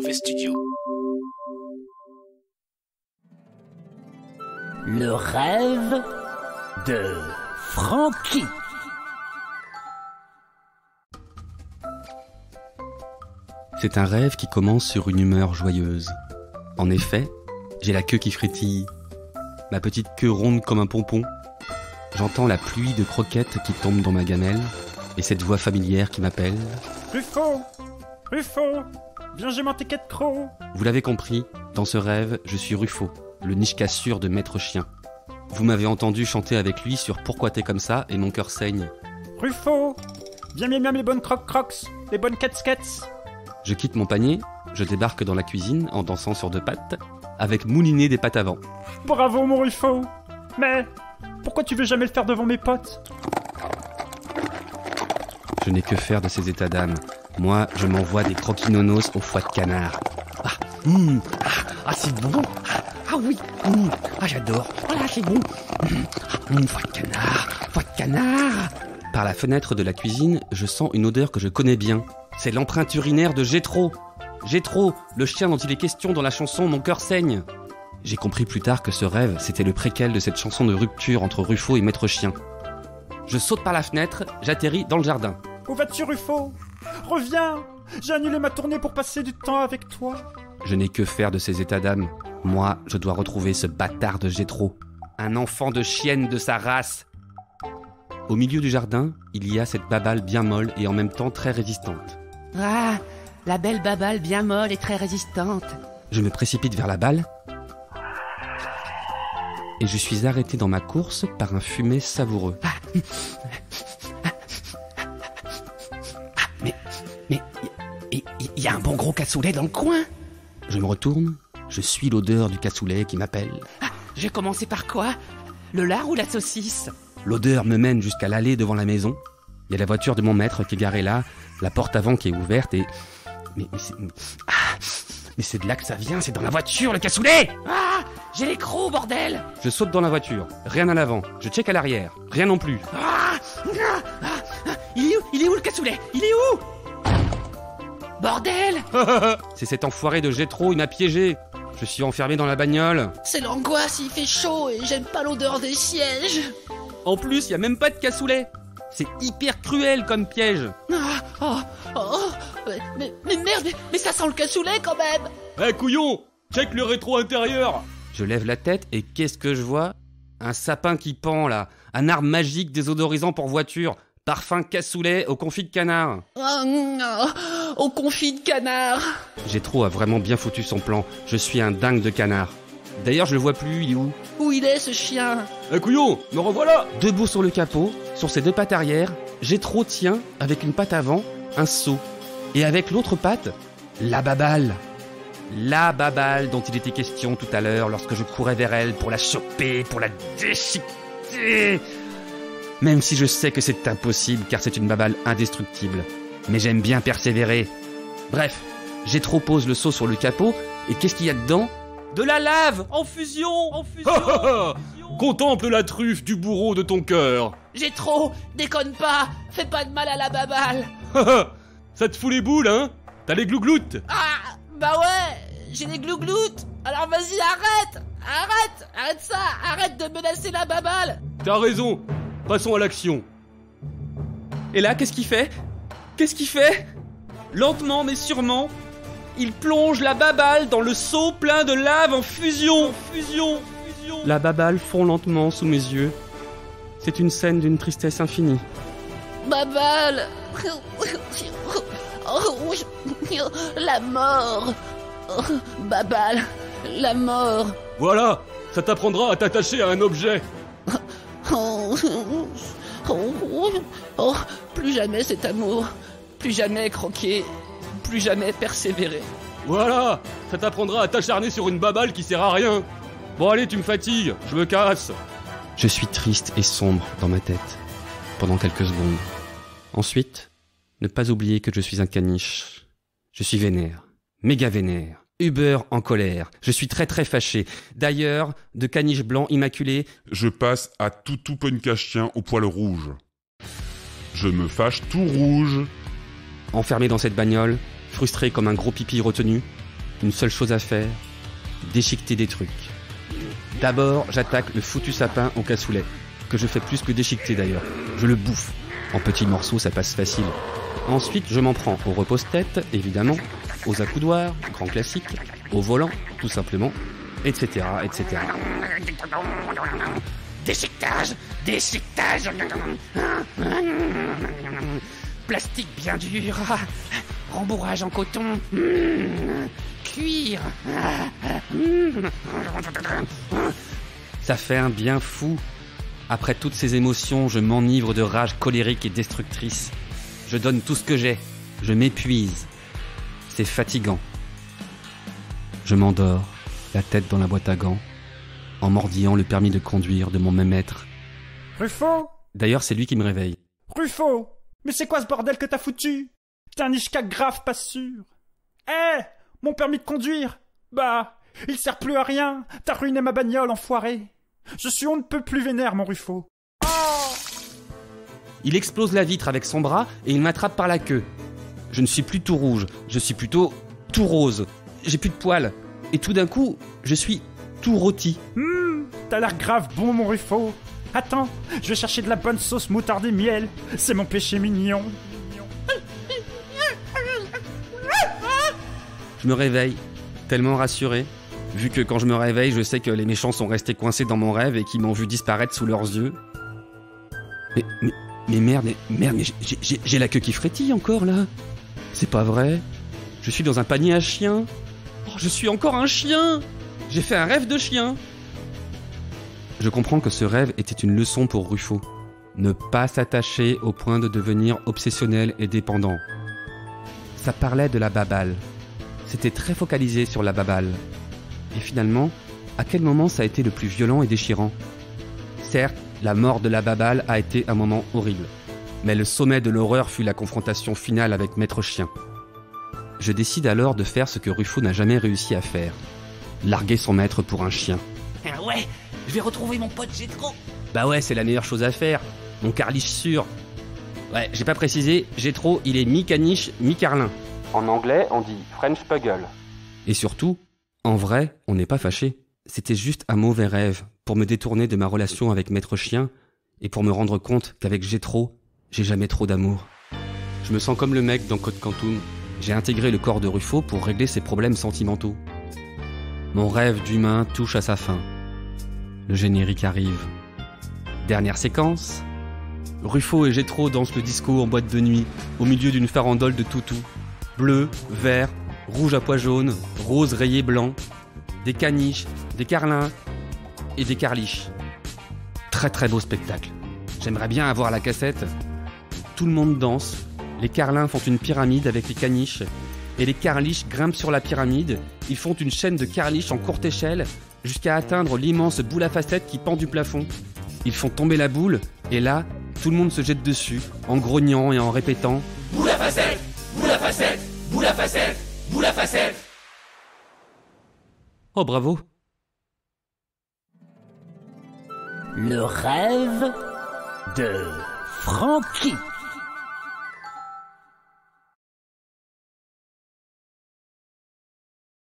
Mauvais Studio. Le rêve de Francky. C'est un rêve qui commence sur une humeur joyeuse. En effet, j'ai la queue qui frétille, ma petite queue ronde comme un pompon. J'entends la pluie de croquettes qui tombe dans ma gamelle et cette voix familière qui m'appelle. Ruffo, viens j'ai mon ticket de croc. Vous l'avez compris, dans ce rêve, je suis Ruffo, le niche-cassure de Maître Chien. Vous m'avez entendu chanter avec lui sur Pourquoi t'es comme ça et mon cœur saigne. Ruffo, viens miam les bonnes crocs, les bonnes kets. Je quitte mon panier, je débarque dans la cuisine en dansant sur 2 pattes, avec mouliné des pattes avant. Bravo mon Ruffo, mais pourquoi tu veux jamais le faire devant mes potes? Je n'ai que faire de ces états d'âme. Moi, je m'envoie des croquinonos au foie de canard. C'est bon. Oui, j'adore. Voilà, c'est bon. Foie de canard. Par la fenêtre de la cuisine, je sens une odeur que je connais bien. C'est l'empreinte urinaire de Jétro. Jétro, le chien dont il est question dans la chanson Mon cœur saigne. J'ai compris plus tard que ce rêve, c'était le préquel de cette chanson de rupture entre Ruffo et Maître Chien. Je saute par la fenêtre, j'atterris dans le jardin. Où vas-tu Ruffo? Reviens! J'ai annulé ma tournée pour passer du temps avec toi. Je n'ai que faire de ces états d'âme. Moi, je dois retrouver ce bâtard de Jétro. Un enfant de chienne de sa race. Au milieu du jardin, il y a cette babale bien molle et en même temps très résistante. Ah, la belle babale bien molle et très résistante. Je me précipite vers la balle et je suis arrêté dans ma course par un fumet savoureux. Mais il y a un bon gros cassoulet dans le coin. Je me retourne, je suis l'odeur du cassoulet qui m'appelle. Je vais commencer par quoi? Le lard ou la saucisse? L'odeur me mène jusqu'à l'allée devant la maison. Il y a la voiture de mon maître qui est garée là, la porte avant qui est ouverte et... Mais c'est de là que ça vient, c'est dans la voiture le cassoulet! Ah, j'ai les crocs, bordel! Je saute dans la voiture, rien à l'avant, je check à l'arrière, rien non plus. Il est où le cassoulet? Il est où? Bordel! C'est cet enfoiré de Jétro, il m'a piégé. Je suis enfermé dans la bagnole. C'est l'angoisse, il fait chaud et j'aime pas l'odeur des sièges. En plus, y a même pas de cassoulet. C'est hyper cruel comme piège. Mais merde, mais ça sent le cassoulet quand même. Couillon, check le rétro intérieur. Je lève la tête et qu'est-ce que je vois? Un sapin qui pend là, un arbre magique désodorisant pour voiture, parfum cassoulet au confit de canard. Au confit de canard. Jétro a vraiment bien foutu son plan, je suis un dingue de canard. D'ailleurs je le vois plus, il est où? Où il est ce chien? Couillon, me revoilà. Debout sur le capot, sur ses 2 pattes arrière, Jétro tient, avec une patte avant, un seau. Et avec l'autre patte, la babale. La babale dont il était question tout à l'heure lorsque je courais vers elle pour la choper, pour la déchiqueter. Même si je sais que c'est impossible car c'est une babale indestructible. Mais j'aime bien persévérer. Bref, Jétro pose le seau sur le capot et qu'est-ce qu'il y a dedans? De la lave en fusion. Contemple la truffe du bourreau de ton cœur. Jétro, déconne pas, fais pas de mal à la babale. Ça te fout les boules, hein? T'as les glougloutes? Ah, bah ouais, j'ai les glougloutes. Alors vas-y, arrête ça, arrête de menacer la babale. T'as raison, passons à l'action. Et là, qu'est-ce qu'il fait? Lentement mais sûrement, il plonge la babale dans le seau plein de lave en fusion. La babale fond lentement sous mes yeux. C'est une scène d'une tristesse infinie. Babale. La mort. Babale, la mort. Voilà, ça t'apprendra à t'attacher à un objet. Plus jamais cet amour. Plus jamais croquer. Plus jamais persévérer. Voilà, ça t'apprendra à t'acharner sur une babale qui sert à rien. Bon allez, tu me fatigues, je me casse. Je suis triste et sombre dans ma tête, pendant quelques secondes. Ensuite, ne pas oublier que je suis un caniche. Je suis vénère, méga vénère, Uber en colère. Je suis très très fâché. D'ailleurs, de caniche blanc immaculé, je passe à toutou punkachien au poil rouge. Je me fâche tout rouge. Enfermé dans cette bagnole, frustré comme un gros pipi retenu, qu'une seule chose à faire, déchiqueter des trucs. D'abord, j'attaque le foutu sapin au cassoulet, que je fais plus que déchiqueter d'ailleurs. Je le bouffe. En petits morceaux, ça passe facile. Ensuite, je m'en prends au repose-tête, évidemment, aux accoudoirs, grand classique, au volant, tout simplement, etc., etc. Déchiquetage, déchiquetage. Plastique bien dur. Rembourrage en coton. Cuir. Ça fait un bien fou. Après toutes ces émotions, je m'enivre de rage colérique et destructrice. Je donne tout ce que j'ai. Je m'épuise. C'est fatigant. Je m'endors, la tête dans la boîte à gants, en mordillant le permis de conduire de mon même maître. Ruffo! D'ailleurs, c'est lui qui me réveille. Ruffo! Mais c'est quoi ce bordel que t'as foutu? T'es un ishka grave pas sûr. Eh! Mon permis de conduire! Bah, il sert plus à rien. T'as ruiné ma bagnole, enfoiré. Je suis on ne peut plus vénère, mon Ruffo. Oh! Il explose la vitre avec son bras et il m'attrape par la queue. Je ne suis plus tout rouge, je suis plutôt tout rose. J'ai plus de poils. Et tout d'un coup, je suis tout rôti. T'as l'air grave bon, mon Ruffo. Attends, je vais chercher de la bonne sauce moutarde et miel. C'est mon péché mignon. Je me réveille, tellement rassuré, vu que quand je me réveille, je sais que les méchants sont restés coincés dans mon rêve et qu'ils m'ont vu disparaître sous leurs yeux. Mais merde, mais j'ai la queue qui frétille encore là. C'est pas vrai. Je suis dans un panier à chien. Oh, je suis encore un chien. J'ai fait un rêve de chien. Je comprends que ce rêve était une leçon pour Ruffo. Ne pas s'attacher au point de devenir obsessionnel et dépendant. Ça parlait de la baballe. C'était très focalisé sur la baballe. Et finalement, à quel moment ça a été le plus violent et déchirant ? Certes, la mort de la baballe a été un moment horrible. Mais le sommet de l'horreur fut la confrontation finale avec Maître Chien. Je décide alors de faire ce que Ruffo n'a jamais réussi à faire. Larguer son maître pour un chien. Ouais, je vais retrouver mon pote Gétro. Bah ouais, c'est la meilleure chose à faire. Mon carliche sûr. Ouais, j'ai pas précisé, Gétro, il est mi-caniche, mi-carlin. En anglais, on dit French Puggle. Et surtout, en vrai, on n'est pas fâché. C'était juste un mauvais rêve pour me détourner de ma relation avec Maître Chien et pour me rendre compte qu'avec Gétro, j'ai jamais trop d'amour. Je me sens comme le mec dans Code Quantum. J'ai intégré le corps de Ruffo pour régler ses problèmes sentimentaux. Mon rêve d'humain touche à sa fin. Le générique arrive. Dernière séquence. Ruffo et Gétro dansent le disco en boîte de nuit, au milieu d'une farandole de toutous. Bleu, vert, rouge à pois jaunes, rose rayé blanc. Des caniches, des carlins et des carliches. Très très beau spectacle. J'aimerais bien avoir la cassette. Tout le monde danse. Les carlins font une pyramide avec les caniches. Et les carliches grimpent sur la pyramide. Ils font une chaîne de carliches en courte échelle jusqu'à atteindre l'immense boule à facettes qui pend du plafond. Ils font tomber la boule et là, tout le monde se jette dessus en grognant et en répétant « Boule à facettes ! Boule à facettes ! Boule à facettes ! Boule à facettes !» Oh bravo! Le rêve de Francky.